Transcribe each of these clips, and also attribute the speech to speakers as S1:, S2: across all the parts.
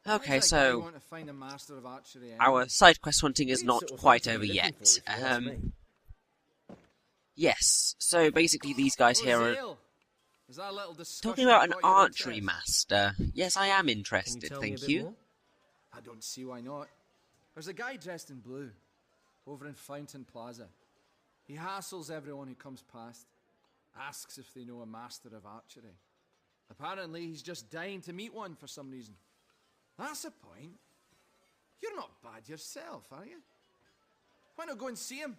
S1: Okay, so our side quest hunting is not quite over yet. Yes, so basically these guys here are talking about an archery master. Yes, I am interested, thank you.
S2: I don't see why not. There's a guy dressed in blue over in Fountain Plaza. He hassles everyone who comes past, asks if they know a master of archery. Apparently he's just dying to meet one for some reason. That's the point. You're not bad yourself, are you? Why not go and see him?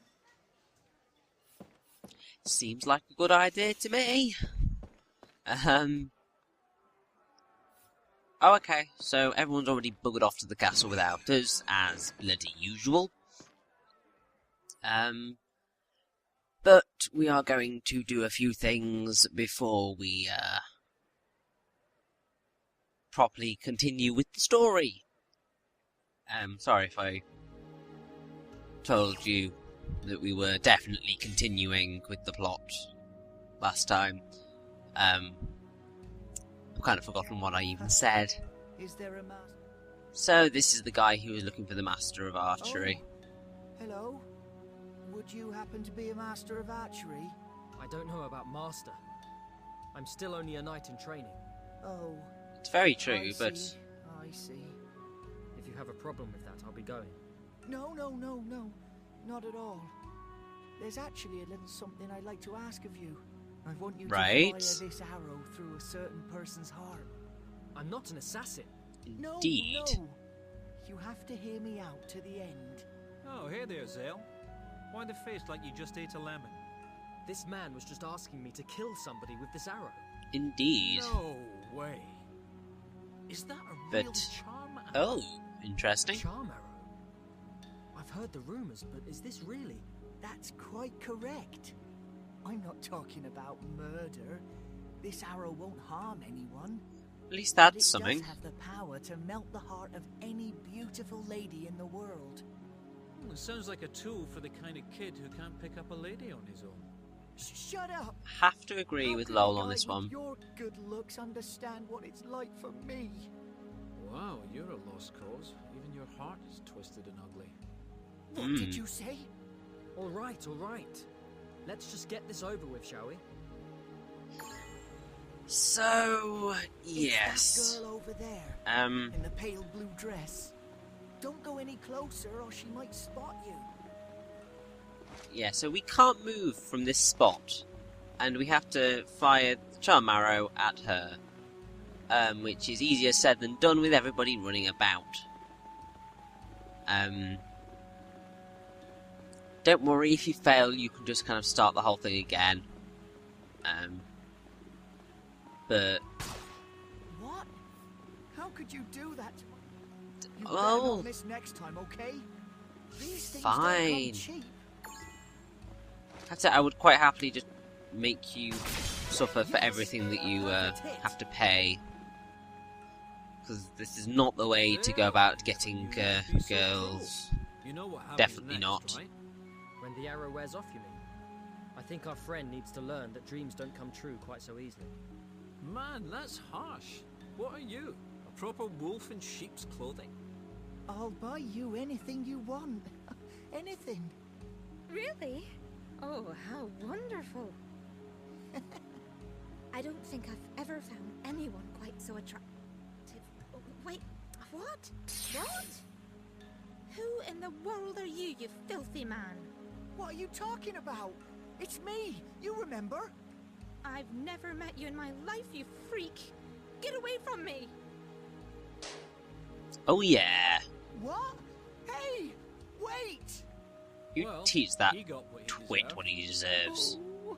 S1: Seems like a good idea to me. Oh, okay, so everyone's already buggered off to the castle without us, as bloody usual. But we are going to do a few things before we, properly continue with the story. Sorry if I told you that we were definitely continuing with the plot last time. I've kind of forgotten what I even said.
S3: Is there a
S1: So this is the guy who was looking for the master of archery.
S3: Oh, hello. Would you happen to be a master of archery?
S4: I don't know about master. I'm still only a knight in training.
S3: Oh.
S1: It's very true,
S3: I
S1: but...
S3: see.
S4: If you have a problem with that, I'll be going.
S3: No. Not at all. There's actually a little something I'd like to ask of you. I want you to fire this arrow through a certain person's heart.
S4: I'm not an assassin.
S1: Indeed.
S3: No. You have to hear me out to the end.
S5: Oh, hey there, Zael. Why the face like you just ate a lemon?
S4: This man was just asking me to kill somebody with this arrow.
S1: Indeed.
S5: No way. Is that a real charm arrow?
S1: Oh, interesting.
S4: Charm arrow? I've heard the rumours, but is this really?
S3: That's quite correct. I'm not talking about murder. This arrow won't harm anyone.
S1: At least that's
S3: but
S1: something.
S3: It does have the power to melt the heart of any beautiful lady in the world.
S5: It sounds like a tool for the kind of kid who can't pick up a lady on his own.
S3: Shut up!
S1: Have to agree with Lowell on this one.
S3: Your good looks understand what it's like for me.
S5: Wow, you're a lost cause. Even your heart is twisted and ugly.
S3: What did you say?
S4: All right. Let's just get this over with, shall we?
S1: So, yes.
S3: It's that girl over there. In the pale blue dress. Don't go any closer or she might spot you.
S1: Yeah, so we can't move from this spot. And we have to fire the charm arrow at her. Which is easier said than done with everybody running about. Don't worry, if you fail, you can just kind of start the whole thing again. But...
S3: What? How could you do that? You
S1: well,
S3: better not miss next time, okay? These things
S1: fine.
S3: don't come cheap.
S1: That's it, I would quite happily just make you suffer for everything that you have to pay. Because this is not the way to go about getting girls.
S5: You know what happens
S1: Definitely
S5: next,
S1: not.
S5: Right?
S4: When the arrow wears off, you mean? I think our friend needs to learn that dreams don't come true quite so easily.
S5: Man, that's harsh. What are you? A proper wolf in sheep's clothing?
S3: I'll buy you anything you want. Anything.
S6: Really? Oh, how wonderful. I don't think I've ever found anyone quite so attractive. Wait, what? What? Who in the world are you, you filthy man?
S3: What are you talking about? It's me. You remember?
S6: I've never met you in my life, you freak. Get away from me.
S1: Oh yeah.
S3: What? Hey, wait.
S1: You
S5: Well,
S1: teach that
S5: he got what he
S1: twit
S5: deserved.
S1: what he deserves.
S3: Oh.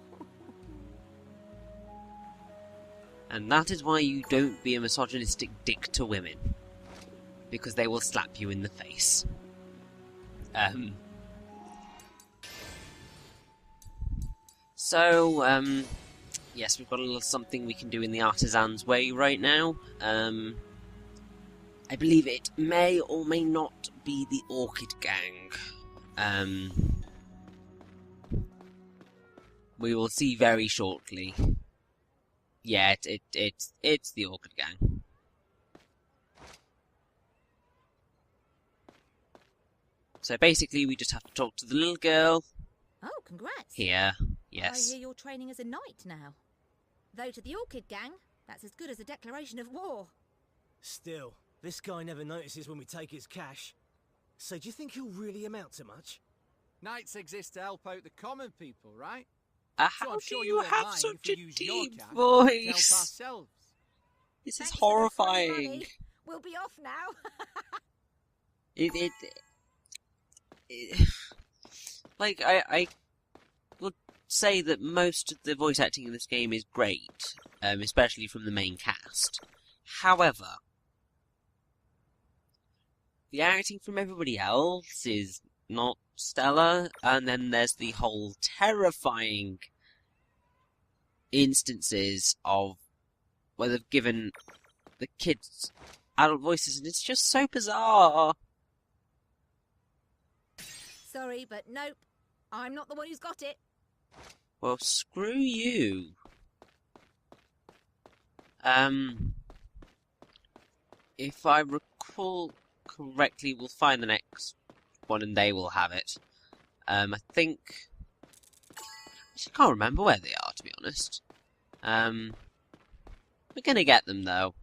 S1: And that is why you don't be a misogynistic dick to women. Because they will slap you in the face. So, yes, we've got a little something we can do in the artisan's way right now. I believe it may or may not be the Orchid Gang. We will see very shortly. Yeah, it's the Orchid Gang. So basically, we just have to talk to the little girl.
S6: Oh, congrats.
S1: Here, yes.
S6: I hear you're training as a knight now. Though to the Orchid Gang, that's as good as a declaration of war.
S7: Still, this guy never notices when we take his cash. So do you think he'll really amount to much?
S2: Knights exist to help out the common people, right?
S1: How
S2: So I'm sure
S1: do you
S2: won't
S1: have
S2: mind
S1: such
S2: if we
S1: a
S2: use your
S1: deep
S2: cash to help
S1: voice?
S2: ourselves.
S1: This is
S6: Thanks for the free
S1: horrifying.
S6: money. We'll be off now.
S1: Like, I would say that most of the voice acting in this game is great, especially from the main cast. However, the acting from everybody else is not stellar, and then there's the whole terrifying instances of where they've given the kids adult voices, and it's just so bizarre.
S6: Sorry, but nope. I'm not the one who's got it.
S1: Well, screw you. If I recall correctly, we'll find the next one and they will have it. I think... I can't remember where they are, to be honest. We're gonna get them, though.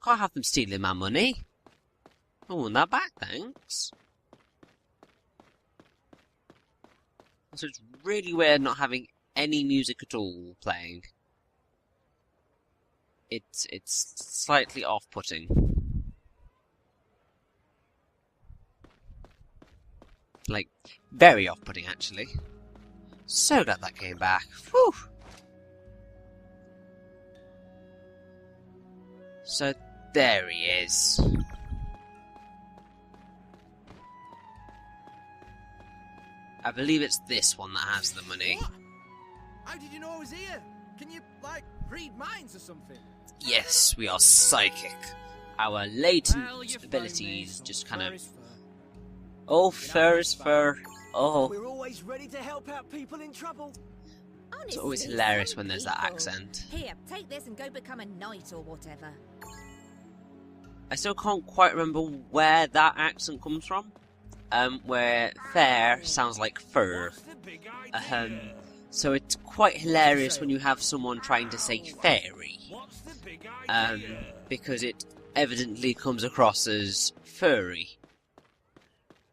S1: Can't have them stealing my money. I want that back, thanks. So it's really weird not having any music at all playing. It's slightly off-putting. Like, very off-putting, actually. So glad that came back. Whew! So, there he is. I believe it's this one that has the money.
S2: What? How did you know I was here? Can you, like, read minds or something?
S1: Yes, we are psychic. Our latent
S5: Well, you
S1: abilities
S5: phoned me.
S1: just kind
S2: Fur
S1: of...
S2: is fur.
S1: Oh, fur is fur. Oh,
S7: We're always ready to help out people in trouble.
S6: Honestly,
S1: it's always hilarious
S6: some
S1: when there's that
S6: people.
S1: accent.
S6: Here, take this and go become a knight or whatever.
S1: I still can't quite remember where that accent comes from. Where fair sounds like fur.
S7: What's the big idea?
S1: So it's quite hilarious when you have someone trying to say fairy.
S7: What's the big idea?
S1: Because it evidently comes across as furry.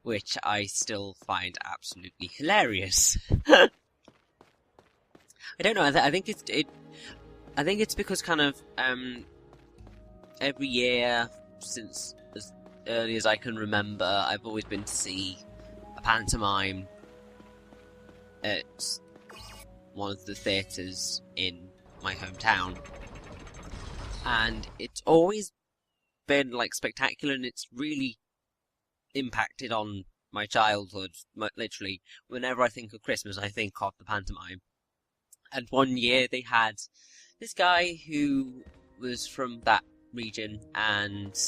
S1: Which I still find absolutely hilarious. I don't know, I think it's because kind of, every year since as early as I can remember, I've always been to see a pantomime at one of the theatres in my hometown. And it's always been, like, spectacular, and it's really impacted on my childhood. Literally, whenever I think of Christmas, I think of the pantomime. And one year they had this guy who was from that region, and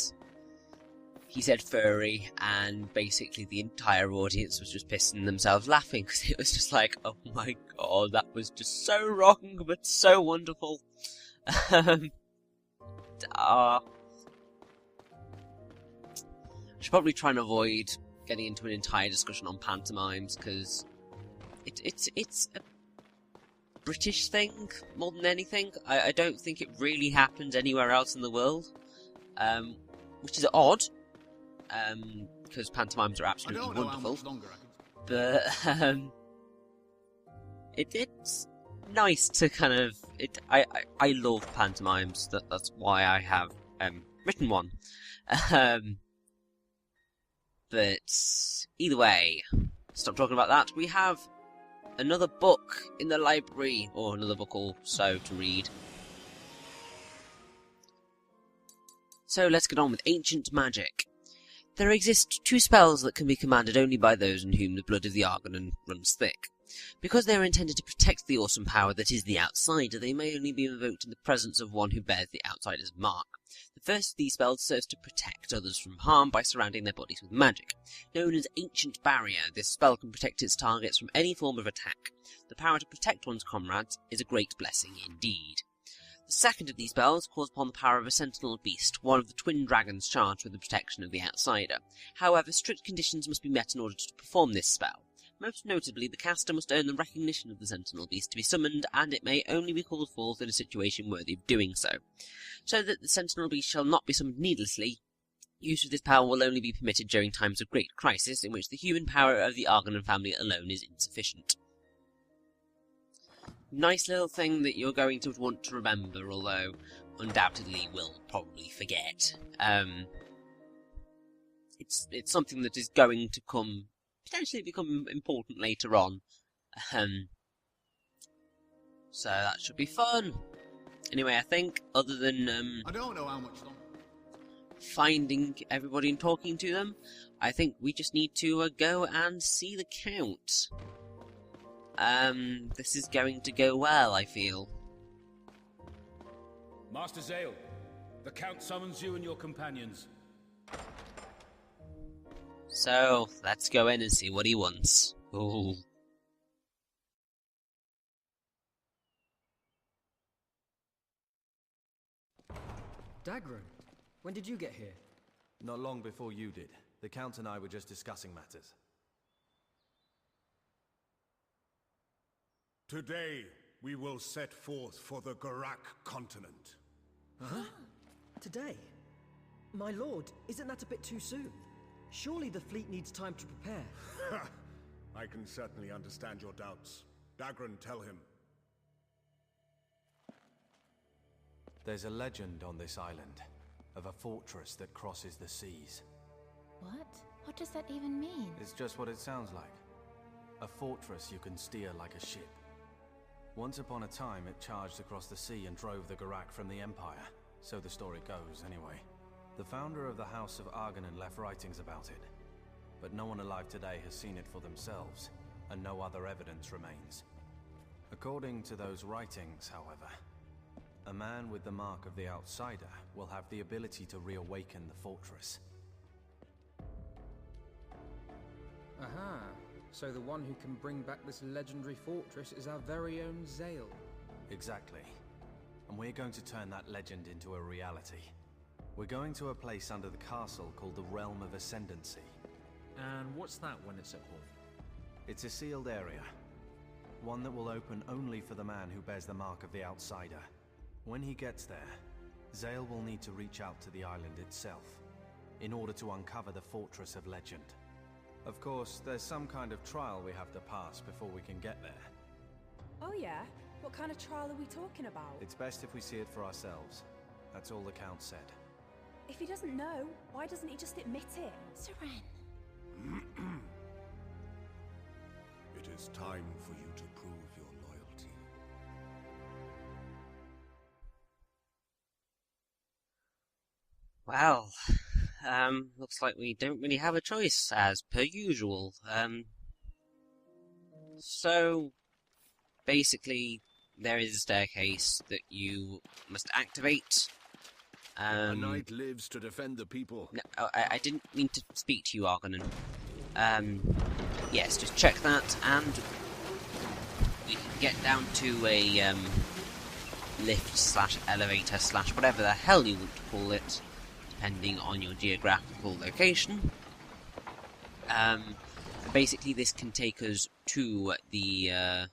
S1: he said furry, and basically the entire audience was just pissing themselves laughing, because it was just like, oh my god, that was just so wrong, but so wonderful. I should probably try and avoid getting into an entire discussion on pantomimes, because it's a British thing more than anything. I don't think it really happens anywhere else in the world, which is odd, because pantomimes are absolutely wonderful. But it's nice to kind of I love pantomimes. That's why I have written one. But either way, stop talking about that. We have another book in the library, or another book or so to read. So let's get on with ancient magic. There exist 2 spells that can be commanded only by those in whom the blood of the Arganan runs thick. Because they are intended to protect the awesome power that is the outsider, they may only be invoked in the presence of one who bears the outsider's mark. The first of these spells serves to protect others from harm by surrounding their bodies with magic. Known as Ancient Barrier, this spell can protect its targets from any form of attack. The power to protect one's comrades is a great blessing indeed. The second of these spells calls upon the power of a sentinel beast, one of the twin dragons charged with the protection of the outsider. However, strict conditions must be met in order to perform this spell. Most notably, the caster must earn the recognition of the sentinel beast to be summoned, and it may only be called forth in a situation worthy of doing so. So that the sentinel beast shall not be summoned needlessly, use of this power will only be permitted during times of great crisis, in which the human power of the Arganan family alone is insufficient. Nice little thing that you're going to want to remember, although undoubtedly will probably forget. It's something that is going to potentially become important later on. So that should be fun. Anyway, I think, other than
S2: I don't know how much longer.
S1: Finding everybody and talking to them, I think we just need to go and see the Count. This is going to go well, I feel.
S8: Master Zael, the Count summons you and your companions.
S1: So, let's go in and see what he wants. Ooh.
S4: Dagran, when did you get here?
S9: Not long before you did. The Count and I were just discussing matters.
S10: Today, we will set forth for the Gurak continent.
S4: Huh? Today? My lord, isn't that a bit too soon? Surely the fleet needs time to prepare.
S10: I can certainly understand your doubts. Dagran, tell him.
S9: There's a legend on this island of a fortress that crosses the seas.
S11: What? What does that even mean?
S9: It's just what it sounds like. A fortress you can steer like a ship. Once upon a time, it charged across the sea and drove the Gurak from the Empire. So the story goes, anyway. The founder of the House of Arganan left writings about it. But no one alive today has seen it for themselves, and no other evidence remains. According to those writings, however, a man with the mark of the outsider will have the ability to reawaken the fortress.
S4: Aha. So the one who can bring back this legendary fortress is our very own Zael.
S9: Exactly. And we're going to turn that legend into a reality. We're going to a place under the castle called the Realm of Ascendancy.
S5: And what's that when it's at home?
S9: It's a sealed area. One that will open only for the man who bears the mark of the outsider. When he gets there, Zael will need to reach out to the island itself in order to uncover the Fortress of Legend. Of course, there's some kind of trial we have to pass before we can get there.
S12: Oh yeah? What kind of trial are we talking about?
S9: It's best if we see it for ourselves. That's all the Count said.
S12: If he doesn't know, why doesn't he just admit it?
S11: Syrenne.
S10: It is time for you to prove your loyalty.
S1: Well, looks like we don't really have a choice, as per usual. So, basically, there is a staircase that you must activate.
S10: A knight lives to defend the people.
S1: No, I didn't mean to speak to you, Arganan. Yes, just check that, and we can get down to a, lift/elevator/whatever the hell you want to call it, depending on your geographical location. Basically, this can take us to the,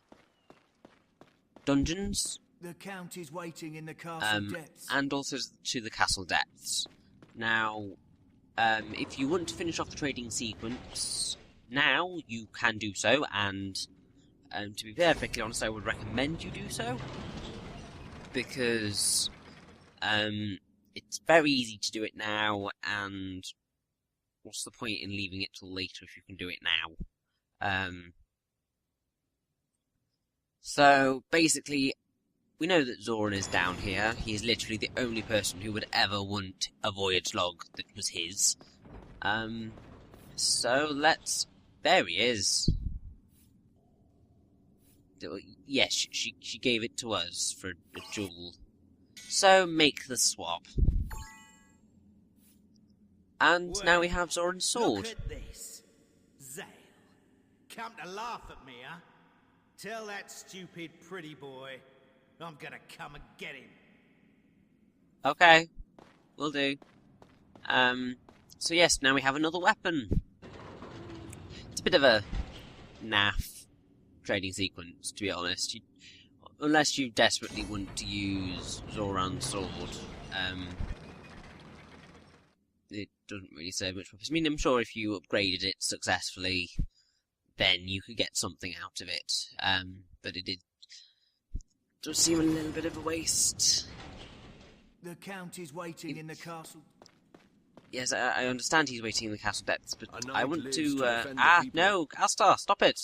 S1: dungeons.
S3: The Count is waiting in the castle depths.
S1: And also to the castle depths. Now, if you want to finish off the trading sequence now, you can do so, and to be perfectly honest, I would recommend you do so, because it's very easy to do it now, and what's the point in leaving it till later if you can do it now? So, basically, we know that Zoran is down here. He is literally the only person who would ever want a voyage log that was his. So let's... There he is. Yes, she gave it to us for a jewel. So make the swap. And
S13: well,
S1: now we have Zoran's sword.
S13: Look at this. Zael. Come to laugh at me, huh? Tell that stupid pretty boy I'm gonna come and get him.
S1: Okay. Will do. So yes, now we have another weapon. It's a bit of a naff trading sequence, to be honest. Unless you desperately want to use Zoran's sword, it doesn't really serve much purpose. I mean, I'm sure if you upgraded it successfully, then you could get something out of it. But it does seem a little bit of a waste.
S3: The Count is waiting in the castle.
S1: Yes, I understand he's waiting in the castle depths, but I want to
S10: defend the people.
S1: no, Astar, stop it!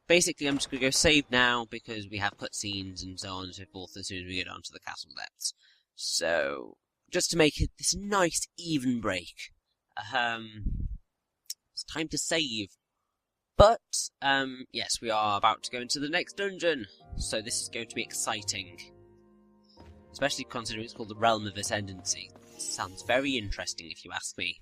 S1: Basically, I'm just going to go save now, because we have cutscenes and so on and so forth as soon as we get onto the castle depths. So, just to make it this nice, even break, it's time to save. But, yes, we are about to go into the next dungeon, so this is going to be exciting. Especially considering it's called the Realm of Ascendancy. Sounds very interesting, if you ask me.